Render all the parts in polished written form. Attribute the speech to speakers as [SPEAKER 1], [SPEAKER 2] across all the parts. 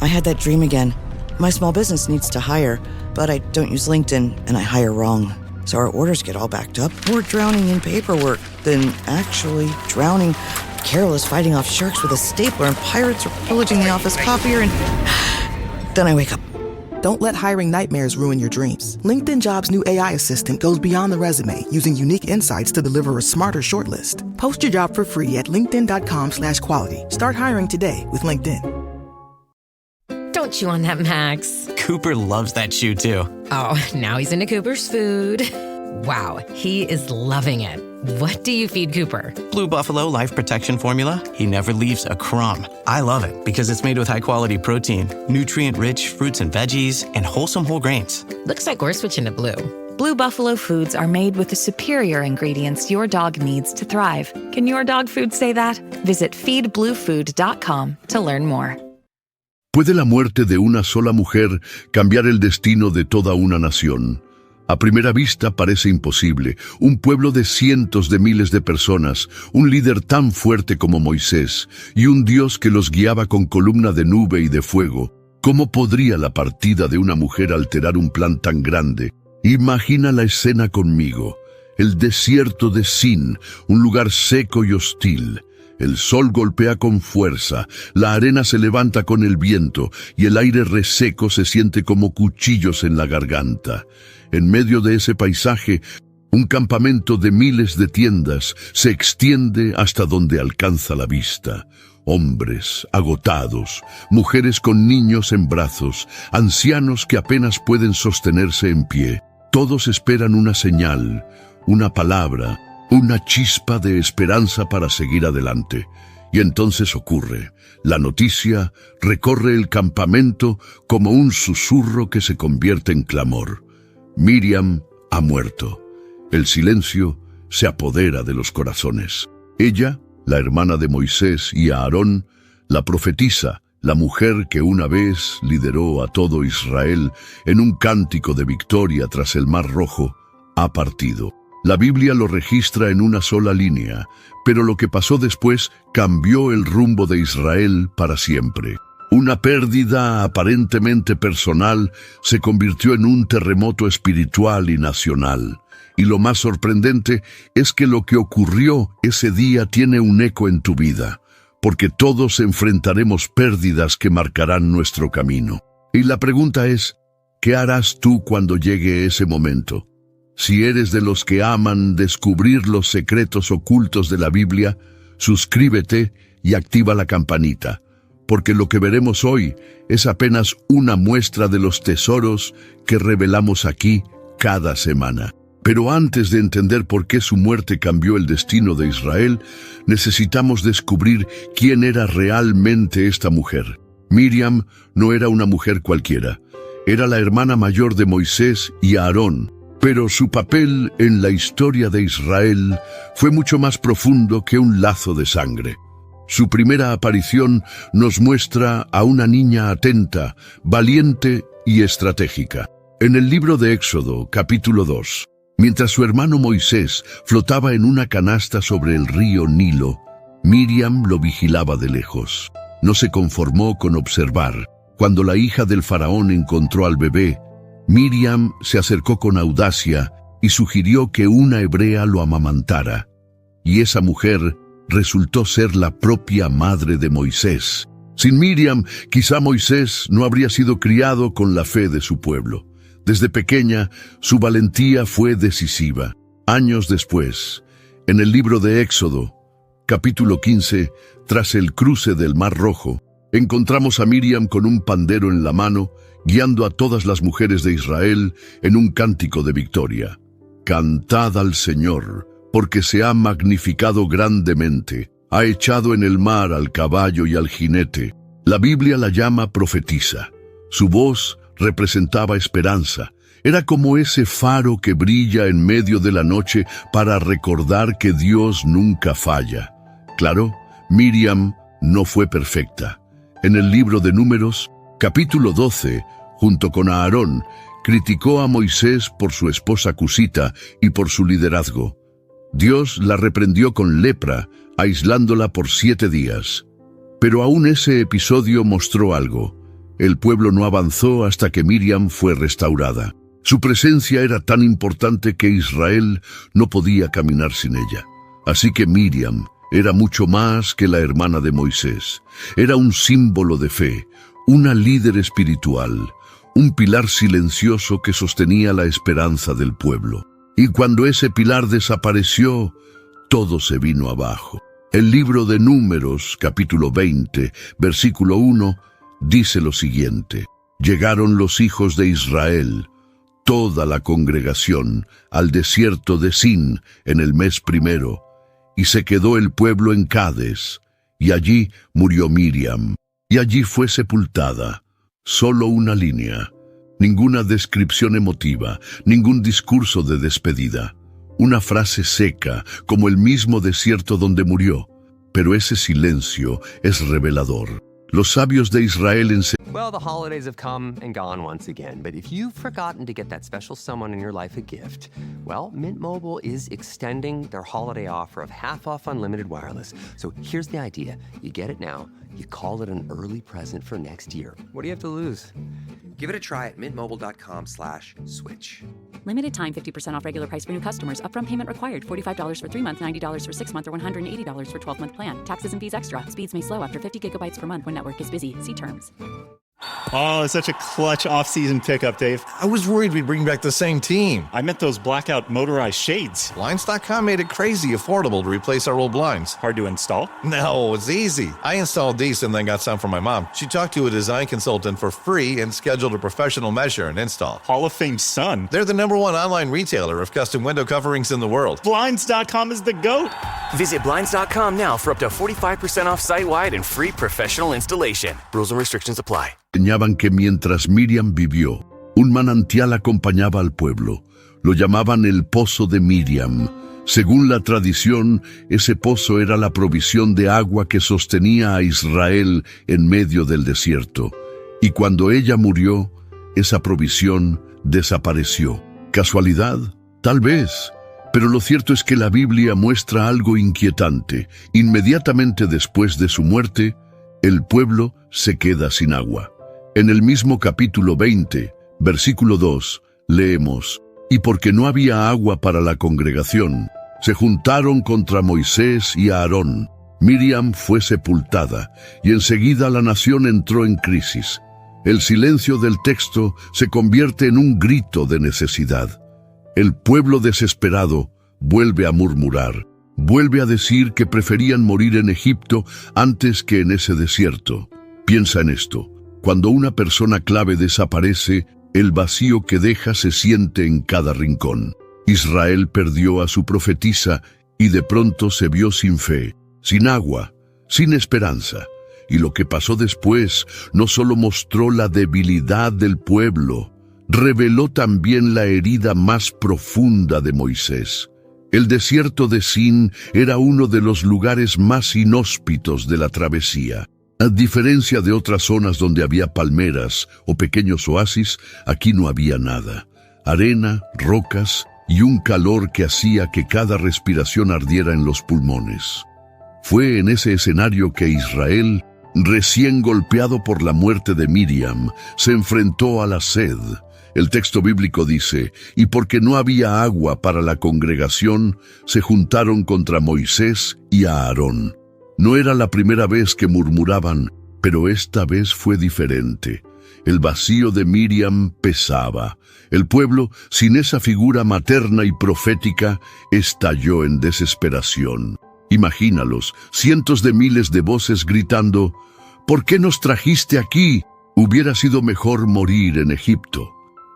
[SPEAKER 1] I had that dream again. My small business needs to hire, but I don't use LinkedIn, and I hire wrong. So our orders get all backed up. We're drowning in paperwork, then actually drowning. Carol is fighting off sharks with a stapler, and pirates are pillaging the office copier, and then I wake up.
[SPEAKER 2] Don't let hiring nightmares ruin your dreams. LinkedIn Jobs' new AI assistant goes beyond the resume, using unique insights to deliver a smarter shortlist. Post your job for free at linkedin.com/quality. Start hiring today with LinkedIn.
[SPEAKER 3] Don't chew on that, Max.
[SPEAKER 4] Cooper loves that chew, too.
[SPEAKER 3] Oh, now he's into Cooper's food. Wow, he is loving it. What do you feed Cooper?
[SPEAKER 4] Blue Buffalo Life Protection Formula. He never leaves a crumb. I love it because it's made with high-quality protein, nutrient-rich fruits and veggies, and wholesome whole grains.
[SPEAKER 3] Looks like we're switching to Blue.
[SPEAKER 5] Blue Buffalo foods are made with the superior ingredients your dog needs to thrive. Can your dog food say that? Visit feedbluefood.com to learn more.
[SPEAKER 6] ¿Puede la muerte de una sola mujer cambiar el destino de toda una nación? A primera vista parece imposible. Un pueblo de cientos de miles de personas, un líder tan fuerte como Moisés y un Dios que los guiaba con columna de nube y de fuego. ¿Cómo podría la partida de una mujer alterar un plan tan grande? Imagina la escena conmigo. El desierto de Sin, un lugar seco y hostil. El sol golpea con fuerza, la arena se levanta con el viento y el aire reseco se siente como cuchillos en la garganta. En medio de ese paisaje, un campamento de miles de tiendas se extiende hasta donde alcanza la vista. Hombres agotados, mujeres con niños en brazos, ancianos que apenas pueden sostenerse en pie. Todos esperan una señal, una palabra, una chispa de esperanza para seguir adelante. Y entonces ocurre. La noticia recorre el campamento como un susurro que se convierte en clamor. Miriam ha muerto. El silencio se apodera de los corazones. Ella, la hermana de Moisés y Aarón, la profetisa, la mujer que una vez lideró a todo Israel en un cántico de victoria tras el Mar Rojo, ha partido. La Biblia lo registra en una sola línea, pero lo que pasó después cambió el rumbo de Israel para siempre. Una pérdida aparentemente personal se convirtió en un terremoto espiritual y nacional. Y lo más sorprendente es que lo que ocurrió ese día tiene un eco en tu vida, porque todos enfrentaremos pérdidas que marcarán nuestro camino. Y la pregunta es, ¿qué harás tú cuando llegue ese momento? Si eres de los que aman descubrir los secretos ocultos de la Biblia, suscríbete y activa la campanita, porque lo que veremos hoy es apenas una muestra de los tesoros que revelamos aquí cada semana. Pero antes de entender por qué su muerte cambió el destino de Israel, necesitamos descubrir quién era realmente esta mujer. Miriam no era una mujer cualquiera, era la hermana mayor de Moisés y Aarón, pero su papel en la historia de Israel fue mucho más profundo que un lazo de sangre. Su primera aparición nos muestra a una niña atenta, valiente y estratégica. En el libro de Éxodo, capítulo 2, mientras su hermano Moisés flotaba en una canasta sobre el río Nilo, Miriam lo vigilaba de lejos. No se conformó con observar. Cuando la hija del faraón encontró al bebé, Miriam se acercó con audacia y sugirió que una hebrea lo amamantara. Y esa mujer resultó ser la propia madre de Moisés. Sin Miriam, quizá Moisés no habría sido criado con la fe de su pueblo. Desde pequeña, su valentía fue decisiva. Años después, en el libro de Éxodo, capítulo 15, tras el cruce del Mar Rojo, encontramos a Miriam con un pandero en la mano, guiando a todas las mujeres de Israel en un cántico de victoria. Cantad al Señor, porque se ha magnificado grandemente, ha echado en el mar al caballo y al jinete. La Biblia la llama profetisa. Su voz representaba esperanza. Era como ese faro que brilla en medio de la noche para recordar que Dios nunca falla. Claro, Miriam no fue perfecta. En el libro de Números, capítulo 12, junto con Aarón, criticó a Moisés por su esposa Cusita y por su liderazgo. Dios la reprendió con lepra, aislándola por 7 días. Pero aún ese episodio mostró algo. El pueblo no avanzó hasta que Miriam fue restaurada. Su presencia era tan importante que Israel no podía caminar sin ella. Así que Miriam era mucho más que la hermana de Moisés. Era un símbolo de fe, una líder espiritual, un pilar silencioso que sostenía la esperanza del pueblo. Y cuando ese pilar desapareció, todo se vino abajo. El libro de Números, capítulo 20, versículo 1, dice lo siguiente: Llegaron los hijos de Israel, toda la congregación, al desierto de Sin en el mes primero, y se quedó el pueblo en Cades, y allí murió Miriam, y allí fue sepultada. Solo una línea, ninguna descripción emotiva, ningún discurso de despedida. Una frase seca, como el mismo desierto donde murió. Pero ese silencio es revelador. Los sabios de Israel enseñaron.
[SPEAKER 7] Well, the holidays have come and gone once again, but if you've forgotten to get that special someone in your life a gift, well, Mint Mobile is extending their holiday offer of half off unlimited wireless. So here's the idea. You get it now, you call it an early present for next year. What do you have to lose? Give it a try at mintmobile.com/switch.
[SPEAKER 8] Limited time 50% off regular price for new customers. Upfront payment required. $45 for 3 months, $90 for 6 months, or $180 for 12-month plan. Taxes and fees extra. Speeds may slow after 50 gigabytes per month when network is busy. See terms.
[SPEAKER 9] Oh, it's such a clutch off-season pickup, Dave.
[SPEAKER 10] I was worried we'd bring back the same team.
[SPEAKER 9] I meant those blackout motorized shades.
[SPEAKER 10] Blinds.com made it crazy affordable to replace our old blinds.
[SPEAKER 9] Hard to install?
[SPEAKER 10] No, it's easy. I installed these and then got some for my mom. She talked to a design consultant for free and scheduled a professional measure and install.
[SPEAKER 9] Hall of Fame son.
[SPEAKER 10] They're the #1 online retailer of custom window coverings in the world.
[SPEAKER 9] Blinds.com is the GOAT.
[SPEAKER 11] Visit Blinds.com now for up to 45% off site-wide and free professional installation. Rules and restrictions apply.
[SPEAKER 6] Enseñaban que mientras Miriam vivió, un manantial acompañaba al pueblo. Lo llamaban el pozo de Miriam. Según la tradición, ese pozo era la provisión de agua que sostenía a Israel en medio del desierto. Y cuando ella murió, esa provisión desapareció. ¿Casualidad? Tal vez. Pero lo cierto es que la Biblia muestra algo inquietante. Inmediatamente después de su muerte, el pueblo se queda sin agua. En el mismo capítulo 20, versículo 2, leemos: Y porque no había agua para la congregación, se juntaron contra Moisés y Aarón. Miriam fue sepultada, y enseguida la nación entró en crisis. El silencio del texto se convierte en un grito de necesidad. El pueblo desesperado vuelve a murmurar, vuelve a decir que preferían morir en Egipto antes que en ese desierto. Piensa en esto. Cuando una persona clave desaparece, el vacío que deja se siente en cada rincón. Israel perdió a su profetisa y de pronto se vio sin fe, sin agua, sin esperanza. Y lo que pasó después no solo mostró la debilidad del pueblo, reveló también la herida más profunda de Moisés. El desierto de Sin era uno de los lugares más inhóspitos de la travesía. A diferencia de otras zonas donde había palmeras o pequeños oasis, aquí no había nada. Arena, rocas y un calor que hacía que cada respiración ardiera en los pulmones. Fue en ese escenario que Israel, recién golpeado por la muerte de Miriam, se enfrentó a la sed. El texto bíblico dice: y porque no había agua para la congregación, se juntaron contra Moisés y a Aarón. No era la primera vez que murmuraban, pero esta vez fue diferente. El vacío de Miriam pesaba. El pueblo, sin esa figura materna y profética, estalló en desesperación. Imagínalos, cientos de miles de voces gritando: ¿por qué nos trajiste aquí? Hubiera sido mejor morir en Egipto.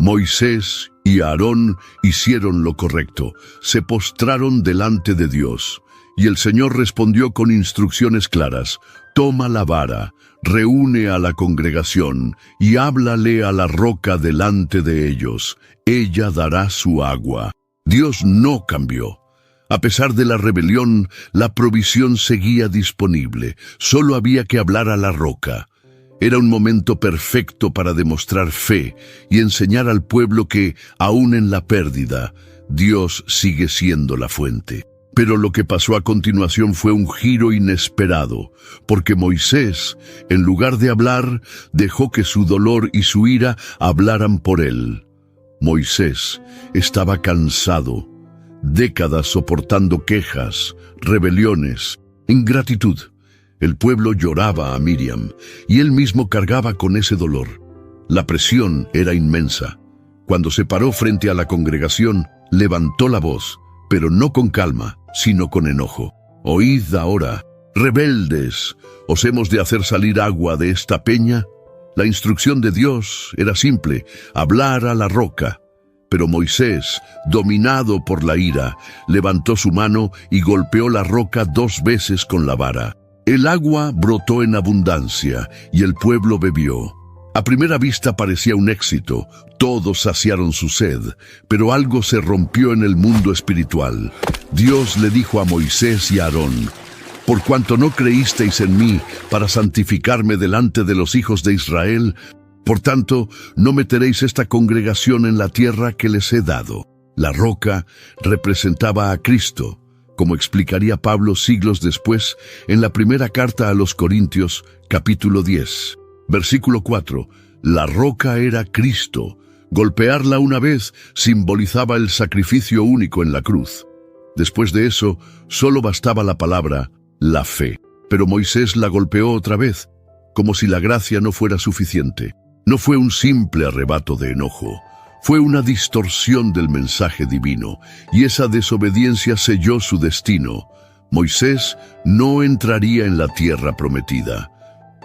[SPEAKER 6] Moisés y Aarón hicieron lo correcto, se postraron delante de Dios, y el Señor respondió con instrucciones claras: toma la vara, reúne a la congregación, y háblale a la roca delante de ellos, ella dará su agua. Dios no cambió. A pesar de la rebelión, la provisión seguía disponible, solo había que hablar a la roca. Era un momento perfecto para demostrar fe y enseñar al pueblo que, aún en la pérdida, Dios sigue siendo la fuente. Pero lo que pasó a continuación fue un giro inesperado, porque Moisés, en lugar de hablar, dejó que su dolor y su ira hablaran por él. Moisés estaba cansado, décadas soportando quejas, rebeliones, ingratitud. El pueblo lloraba a Miriam, y él mismo cargaba con ese dolor. La presión era inmensa. Cuando se paró frente a la congregación, levantó la voz, pero no con calma, sino con enojo. «Oíd ahora, rebeldes, ¿os hemos de hacer salir agua de esta peña?» La instrucción de Dios era simple, hablar a la roca. Pero Moisés, dominado por la ira, levantó su mano y golpeó la roca 2 veces con la vara. El agua brotó en abundancia y el pueblo bebió. A primera vista parecía un éxito, todos saciaron su sed, pero algo se rompió en el mundo espiritual. Dios le dijo a Moisés y a Aarón: «Por cuanto no creísteis en mí para santificarme delante de los hijos de Israel, por tanto, no meteréis esta congregación en la tierra que les he dado». La roca representaba a Cristo, como explicaría Pablo siglos después en la primera carta a los Corintios, capítulo 10. Versículo 4, la roca era Cristo. Golpearla una vez simbolizaba el sacrificio único en la cruz. Después de eso, solo bastaba la palabra, la fe. Pero Moisés la golpeó otra vez, como si la gracia no fuera suficiente. No fue un simple arrebato de enojo, fue una distorsión del mensaje divino, y esa desobediencia selló su destino. Moisés no entraría en la tierra prometida.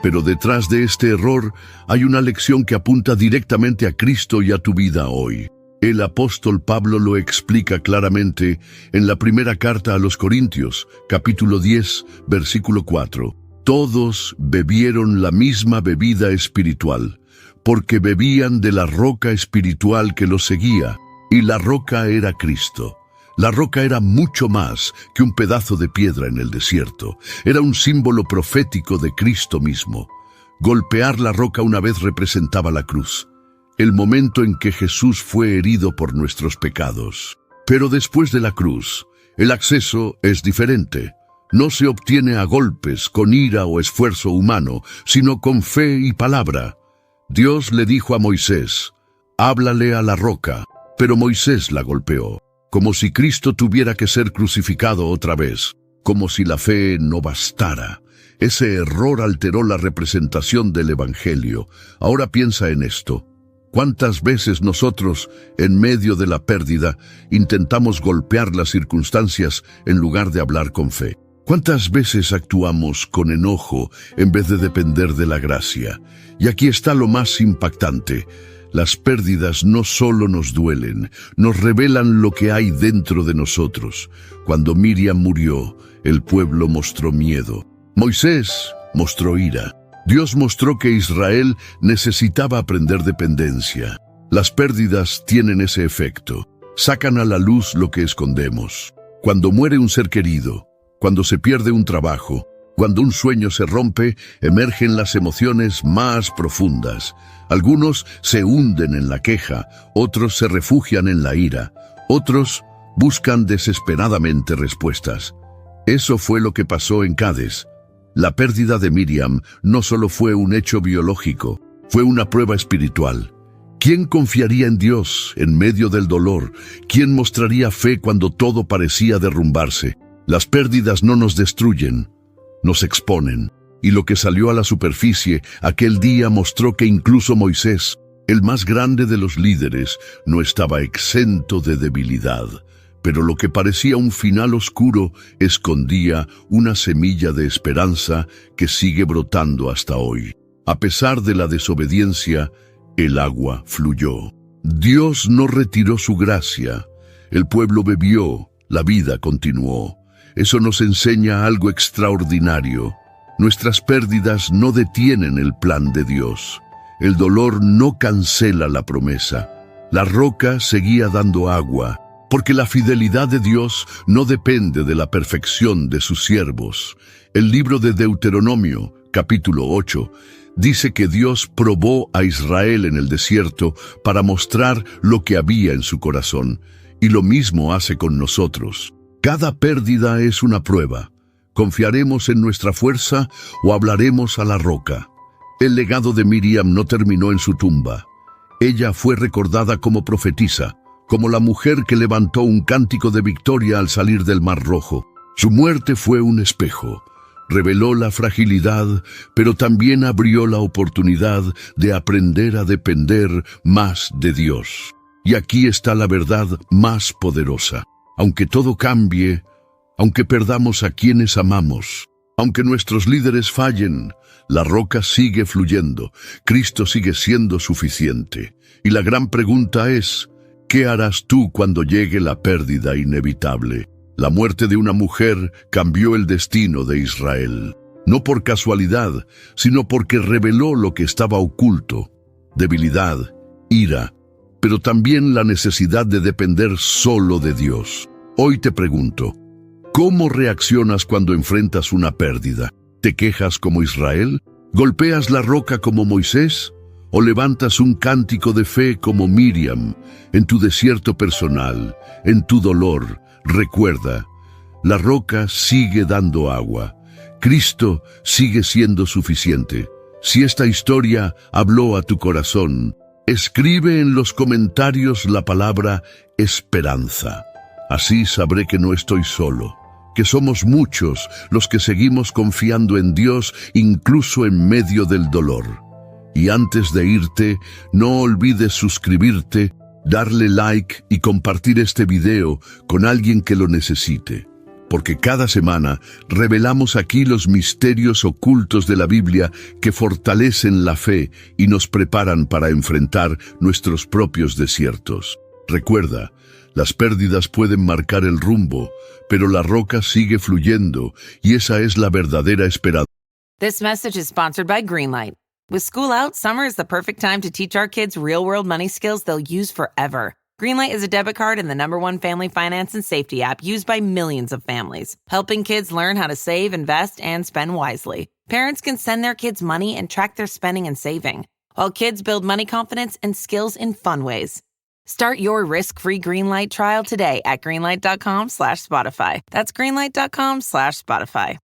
[SPEAKER 6] Pero detrás de este error hay una lección que apunta directamente a Cristo y a tu vida hoy. El apóstol Pablo lo explica claramente en la primera carta a los Corintios, capítulo 10, versículo 4. Todos bebieron la misma bebida espiritual, porque bebían de la roca espiritual que los seguía, y la roca era Cristo. La roca era mucho más que un pedazo de piedra en el desierto. Era un símbolo profético de Cristo mismo. Golpear la roca una vez representaba la cruz, el momento en que Jesús fue herido por nuestros pecados. Pero después de la cruz, el acceso es diferente. No se obtiene a golpes, con ira o esfuerzo humano, sino con fe y palabra. Dios le dijo a Moisés: «Háblale a la roca», pero Moisés la golpeó. Como si Cristo tuviera que ser crucificado otra vez, como si la fe no bastara. Ese error alteró la representación del Evangelio. Ahora piensa en esto. ¿Cuántas veces nosotros, en medio de la pérdida, intentamos golpear las circunstancias en lugar de hablar con fe? ¿Cuántas veces actuamos con enojo en vez de depender de la gracia? Y aquí está lo más impactante. Las pérdidas no solo nos duelen, nos revelan lo que hay dentro de nosotros. Cuando Miriam murió, el pueblo mostró miedo. Moisés mostró ira. Dios mostró que Israel necesitaba aprender dependencia. Las pérdidas tienen ese efecto. Sacan a la luz lo que escondemos. Cuando muere un ser querido, cuando se pierde un trabajo, cuando un sueño se rompe, emergen las emociones más profundas. Algunos se hunden en la queja, otros se refugian en la ira, otros buscan desesperadamente respuestas. Eso fue lo que pasó en Cades. La pérdida de Miriam no solo fue un hecho biológico, fue una prueba espiritual. ¿Quién confiaría en Dios en medio del dolor? ¿Quién mostraría fe cuando todo parecía derrumbarse? Las pérdidas no nos destruyen, nos exponen. Y lo que salió a la superficie aquel día mostró que incluso Moisés, el más grande de los líderes, no estaba exento de debilidad. Pero lo que parecía un final oscuro escondía una semilla de esperanza que sigue brotando hasta hoy. A pesar de la desobediencia, el agua fluyó. Dios no retiró su gracia. El pueblo bebió, la vida continuó. Eso nos enseña algo extraordinario. Nuestras pérdidas no detienen el plan de Dios. El dolor no cancela la promesa. La roca seguía dando agua, porque la fidelidad de Dios no depende de la perfección de sus siervos. El libro de Deuteronomio, capítulo 8, dice que Dios probó a Israel en el desierto para mostrar lo que había en su corazón, y lo mismo hace con nosotros. Cada pérdida es una prueba. ¿Confiaremos en nuestra fuerza o hablaremos a la roca? El legado de Miriam no terminó en su tumba. Ella fue recordada como profetisa, como la mujer que levantó un cántico de victoria al salir del Mar Rojo. Su muerte fue un espejo. Reveló la fragilidad, pero también abrió la oportunidad de aprender a depender más de Dios. Y aquí está la verdad más poderosa. Aunque todo cambie, aunque perdamos a quienes amamos, aunque nuestros líderes fallen, la roca sigue fluyendo, Cristo sigue siendo suficiente. Y la gran pregunta es, ¿qué harás tú cuando llegue la pérdida inevitable? La muerte de una mujer cambió el destino de Israel, no por casualidad, sino porque reveló lo que estaba oculto: debilidad, ira, pero también la necesidad de depender solo de Dios. Hoy te pregunto, ¿cómo reaccionas cuando enfrentas una pérdida? ¿Te quejas como Israel? ¿Golpeas la roca como Moisés? ¿O levantas un cántico de fe como Miriam en tu desierto personal, en tu dolor? Recuerda, la roca sigue dando agua. Cristo sigue siendo suficiente. Si esta historia habló a tu corazón, escribe en los comentarios la palabra esperanza. Así sabré que no estoy solo, que somos muchos los que seguimos confiando en Dios incluso en medio del dolor. Y antes de irte, no olvides suscribirte, darle like y compartir este video con alguien que lo necesite. Porque cada semana revelamos aquí los misterios ocultos de la Biblia que fortalecen la fe y nos preparan para enfrentar nuestros propios desiertos. Recuerda, las pérdidas pueden marcar el rumbo, pero la roca sigue fluyendo y esa es la verdadera esperanza.
[SPEAKER 12] This message is sponsored by Greenlight. With school out, summer is the perfect time to teach our kids real-world money skills they'll use forever. Greenlight is a debit card and the #1 family finance and safety app used by millions of families, helping kids learn how to save, invest, and spend wisely. Parents can send their kids money and track their spending and saving, while kids build money confidence and skills in fun ways. Start your risk-free Greenlight trial today at greenlight.com/Spotify. That's greenlight.com/Spotify.